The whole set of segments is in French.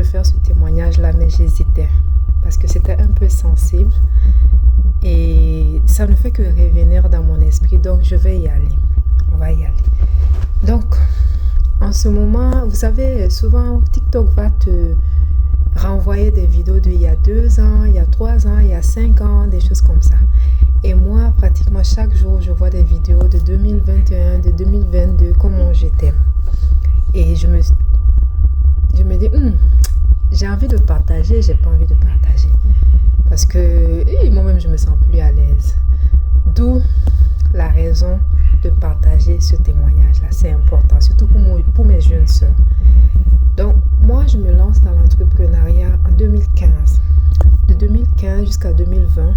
faire ce témoignage-là, mais j'hésitais parce que c'était un peu sensible et ça ne fait que revenir dans mon esprit. Donc, je vais y aller. On va y aller. Donc, en ce moment, vous savez, souvent TikTok va te renvoyer des vidéos d'il y a 2 ans, il y a 3 ans, il y a 5 ans, des choses comme ça. Et moi, pratiquement chaque jour, je vois des vidéos de 2021, de 2022, comment j'étais. Et je me dis, j'ai envie de partager, j'ai pas envie de partager. Parce que moi-même, je me sens plus à l'aise. D'où la raison de partager ce témoignage-là. C'est important, surtout pour mes jeunes sœurs. Donc, moi, je me lance dans l'entrepreneuriat en 2015. De 2015 jusqu'à 2020,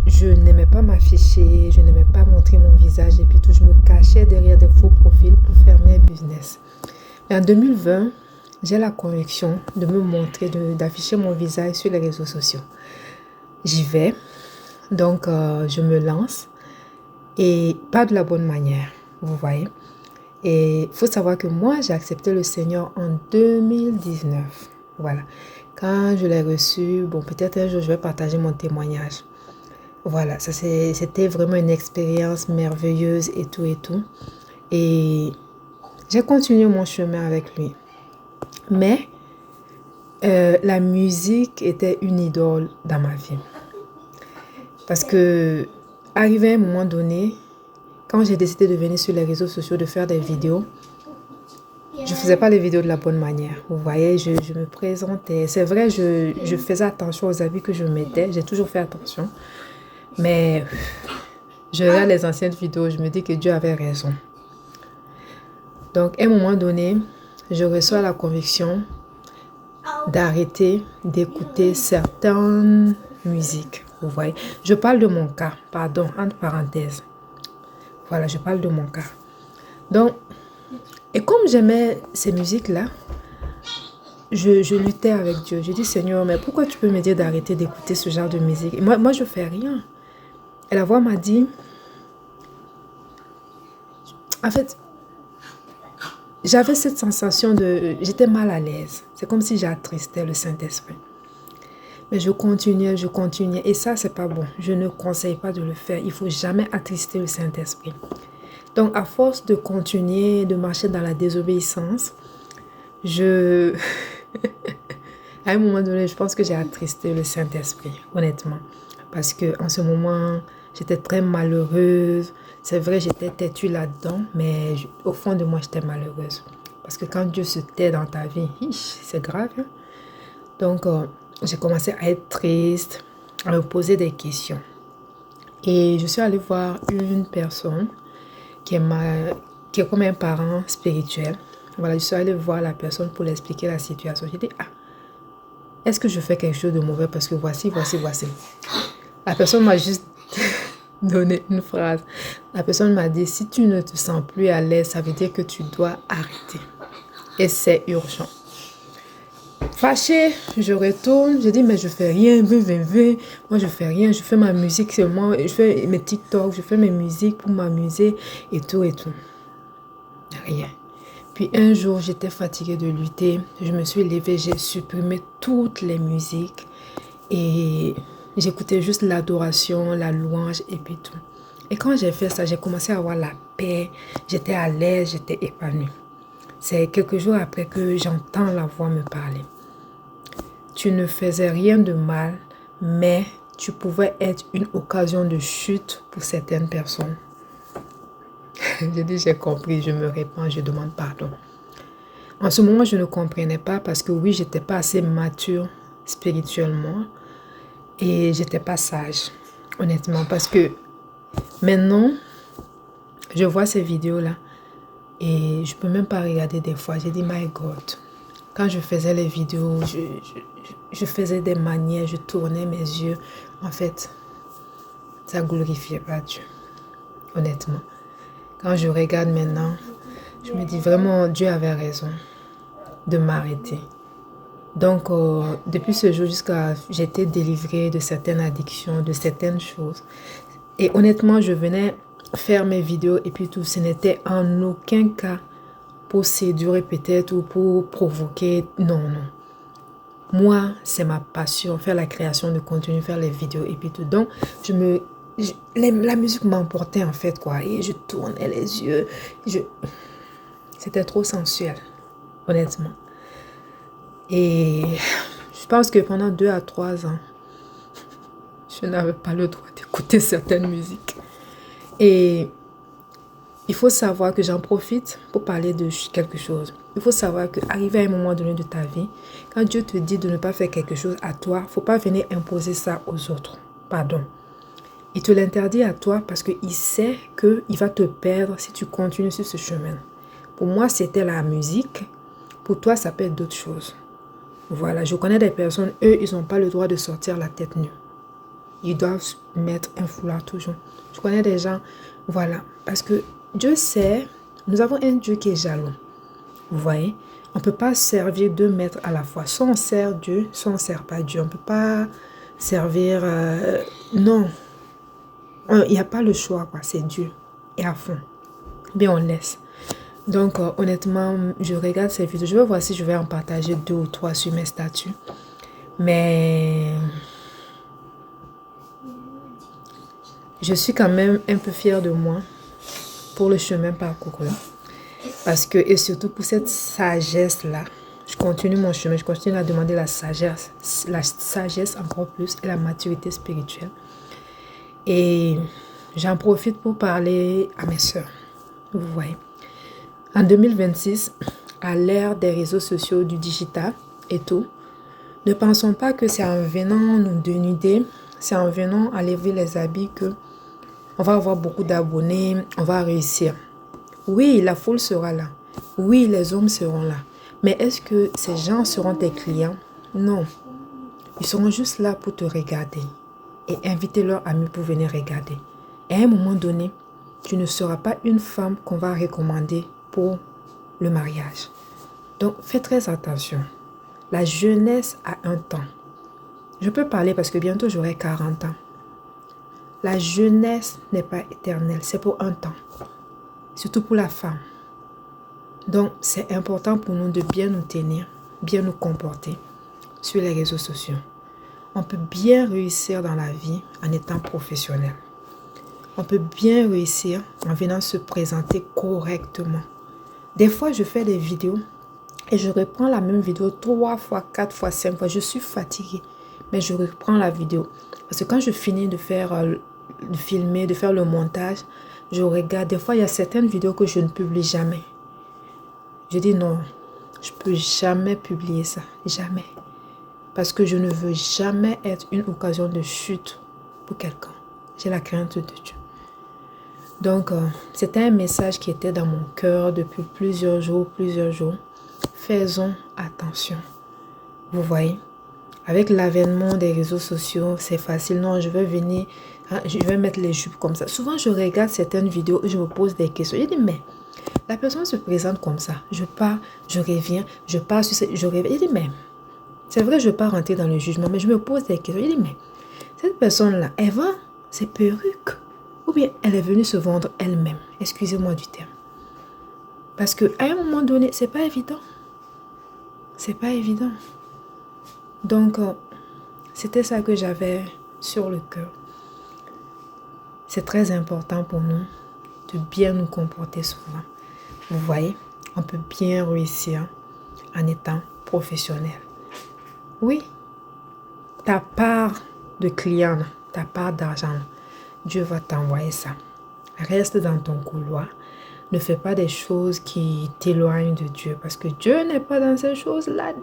je n'aimais pas m'afficher, je n'aimais pas montrer mon visage et puis tout, je me cachais derrière des faux profils pour faire mes business. Mais en 2020, j'ai la conviction de me montrer, d'afficher mon visage sur les réseaux sociaux. J'y vais, donc je me lance et pas de la bonne manière, vous voyez. Et il faut savoir que moi, j'ai accepté le Seigneur en 2019. Voilà. Quand je l'ai reçu, bon, peut-être un jour, je vais partager mon témoignage. Voilà, c'était vraiment une expérience merveilleuse et tout et tout. Et j'ai continué mon chemin avec lui. Mais la musique était une idole dans ma vie. Parce que, arrivé à un moment donné, quand j'ai décidé de venir sur les réseaux sociaux, de faire des vidéos, je ne faisais pas les vidéos de la bonne manière. Vous voyez, je me présentais. C'est vrai, je faisais attention aux habits que je mettais. J'ai toujours fait attention. Mais je regarde les anciennes vidéos, je me dis que Dieu avait raison. Donc, à un moment donné, je reçois la conviction d'arrêter d'écouter certaines musiques. Vous voyez, je parle de mon cas, pardon, entre parenthèses. Voilà, je parle de mon cas. Donc, et comme j'aimais ces musiques-là, je luttais avec Dieu. Je dis, Seigneur, mais pourquoi tu peux me dire d'arrêter d'écouter ce genre de musique? Et moi, je ne fais rien. Et la voix m'a dit, en fait, j'avais cette sensation j'étais mal à l'aise. C'est comme si j'attristais le Saint-Esprit. Mais je continuais. Et ça, c'est pas bon. Je ne conseille pas de le faire. Il ne faut jamais attrister le Saint-Esprit. Donc, à force de continuer, de marcher dans la désobéissance, à un moment donné, je pense que j'ai attristé le Saint-Esprit, honnêtement. Parce qu'en ce moment, j'étais très malheureuse. C'est vrai, j'étais têtue là-dedans, mais au fond de moi, j'étais malheureuse. Parce que quand Dieu se tait dans ta vie, c'est grave. Hein? Donc, j'ai commencé à être triste, à me poser des questions. Et je suis allée voir une personne qui est comme un parent spirituel. Voilà, je suis allée voir la personne pour lui expliquer la situation. J'ai dit, est-ce que je fais quelque chose de mauvais parce que voici. La personne m'a juste donné une phrase. La personne m'a dit, si tu ne te sens plus à l'aise, ça veut dire que tu dois arrêter. Et c'est urgent. Fâchée, je retourne, je dis, mais je fais rien, moi je fais rien, je fais ma musique seulement, je fais mes TikTok, je fais mes musiques pour m'amuser et tout. Rien. Puis un jour, j'étais fatiguée de lutter, je me suis levée, j'ai supprimé toutes les musiques et j'écoutais juste l'adoration, la louange et puis tout. Et quand j'ai fait ça, j'ai commencé à avoir la paix, j'étais à l'aise, j'étais épanouie. C'est quelques jours après que j'entends la voix me parler. Tu ne faisais rien de mal, mais tu pouvais être une occasion de chute pour certaines personnes. J'ai dit, j'ai compris, je me répands, je demande pardon. En ce moment, je ne comprenais pas parce que oui, j'étais pas assez mature spirituellement et j'étais pas sage, honnêtement. Parce que maintenant, je vois ces vidéos-là et je peux même pas regarder des fois. J'ai dit, my God. Quand je faisais les vidéos, je faisais des manières, je tournais mes yeux. En fait, ça ne glorifiait pas Dieu, honnêtement. Quand je regarde maintenant, je me dis vraiment, Dieu avait raison de m'arrêter. Donc, depuis ce jour jusqu'à... J'étais délivrée de certaines addictions, de certaines choses. Et honnêtement, je venais faire mes vidéos et puis tout. Ce n'était en aucun cas pour séduire peut-être ou pour provoquer. Non. Moi, c'est ma passion, faire la création de contenu, faire les vidéos et puis tout. Donc, la musique m'emportait en fait, quoi. Et je tournais les yeux. C'était trop sensuel, honnêtement. Et je pense que pendant 2 à 3 ans, je n'avais pas le droit d'écouter certaines musiques. Et il faut savoir que j'en profite pour parler de quelque chose. Il faut savoir qu'arrivé à un moment donné de ta vie, quand Dieu te dit de ne pas faire quelque chose à toi, il ne faut pas venir imposer ça aux autres. Pardon. Il te l'interdit à toi parce qu'il sait qu'il va te perdre si tu continues sur ce chemin. Pour moi, c'était la musique. Pour toi, ça peut être d'autres choses. Voilà, je connais des personnes, eux, ils n'ont pas le droit de sortir la tête nue. Ils doivent mettre un foulard toujours. Je connais des gens, voilà, parce que Dieu sait, nous avons un Dieu qui est jaloux. Vous voyez, on ne peut pas servir 2 maîtres à la fois. Soit on sert Dieu, soit on ne sert pas Dieu. On ne peut pas servir... non, il n'y a pas le choix, quoi. C'est Dieu. Et à fond. Bien, on laisse. Donc, honnêtement, je regarde ces vidéos. Je vais voir si je vais en partager 2 ou 3 sur mes statuts. Mais... je suis quand même un peu fière de moi pour le chemin parcouru. Parce que, et surtout pour cette sagesse-là, je continue mon chemin, je continue à demander la sagesse encore plus et la maturité spirituelle. Et j'en profite pour parler à mes sœurs. Vous voyez. En 2026, à l'ère des réseaux sociaux, du digital et tout, ne pensons pas que c'est en venant nous dénuder, c'est en venant à lever les habits que on va avoir beaucoup d'abonnés, on va réussir. Oui, la foule sera là. Oui, les hommes seront là. Mais est-ce que ces gens seront tes clients? Non. Ils seront juste là pour te regarder et inviter leurs amis pour venir regarder. Et à un moment donné, tu ne seras pas une femme qu'on va recommander pour le mariage. Donc, fais très attention. La jeunesse a un temps. Je peux parler parce que bientôt j'aurai 40 ans. La jeunesse n'est pas éternelle, c'est pour un temps. Surtout pour la femme. Donc, c'est important pour nous de bien nous tenir, bien nous comporter sur les réseaux sociaux. On peut bien réussir dans la vie en étant professionnel. On peut bien réussir en venant se présenter correctement. Des fois, je fais des vidéos et je reprends la même vidéo 3 fois, 4 fois, 5 fois. Je suis fatiguée, mais je reprends la vidéo. Parce que quand je finis de filmer, de faire le montage, je regarde. Des fois, il y a certaines vidéos que je ne publie jamais. Je dis non, je ne peux jamais publier ça. Jamais. Parce que je ne veux jamais être une occasion de chute pour quelqu'un. J'ai la crainte de Dieu. Donc, c'était un message qui était dans mon cœur depuis plusieurs jours. Faisons attention. Vous voyez, avec l'avènement des réseaux sociaux, c'est facile. Non, je vais venir, je vais mettre les jupes comme ça. Souvent, je regarde certaines vidéos et je me pose des questions. Je dis, mais la personne se présente comme ça. Je pars, je reviens, je pars, je reviens. Je dis, mais c'est vrai, je ne veux pas rentrer dans le jugement, mais je me pose des questions. Je dis, mais cette personne-là, elle vend ses perruques ou bien elle est venue se vendre elle-même. Excusez-moi du terme. Parce qu'à un moment donné, c'est pas évident. C'est pas évident. Donc, c'était ça que j'avais sur le cœur. C'est très important pour nous de bien nous comporter souvent. Vous voyez, on peut bien réussir en étant professionnel. Oui, ta part de client, ta part d'argent, Dieu va t'envoyer ça. Reste dans ton couloir. Ne fais pas des choses qui t'éloignent de Dieu. Parce que Dieu n'est pas dans ces choses-là.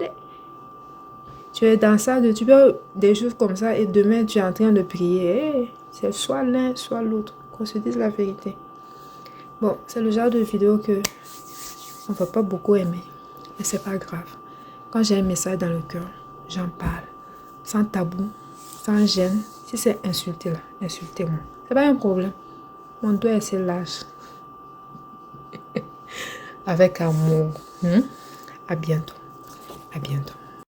Tu es dans ça, tu fais des choses comme ça et demain tu es en train de prier. C'est soit l'un, soit l'autre. Qu'on se dise la vérité. Bon, c'est le genre de vidéo que on ne va pas beaucoup aimer. Mais c'est pas grave. Quand j'ai un message dans le cœur, j'en parle. Sans tabou, sans gêne. Si c'est insulté là, insultez-moi. C'est pas un problème. Mon doigt est assez large. Avec amour. À bientôt. À bientôt.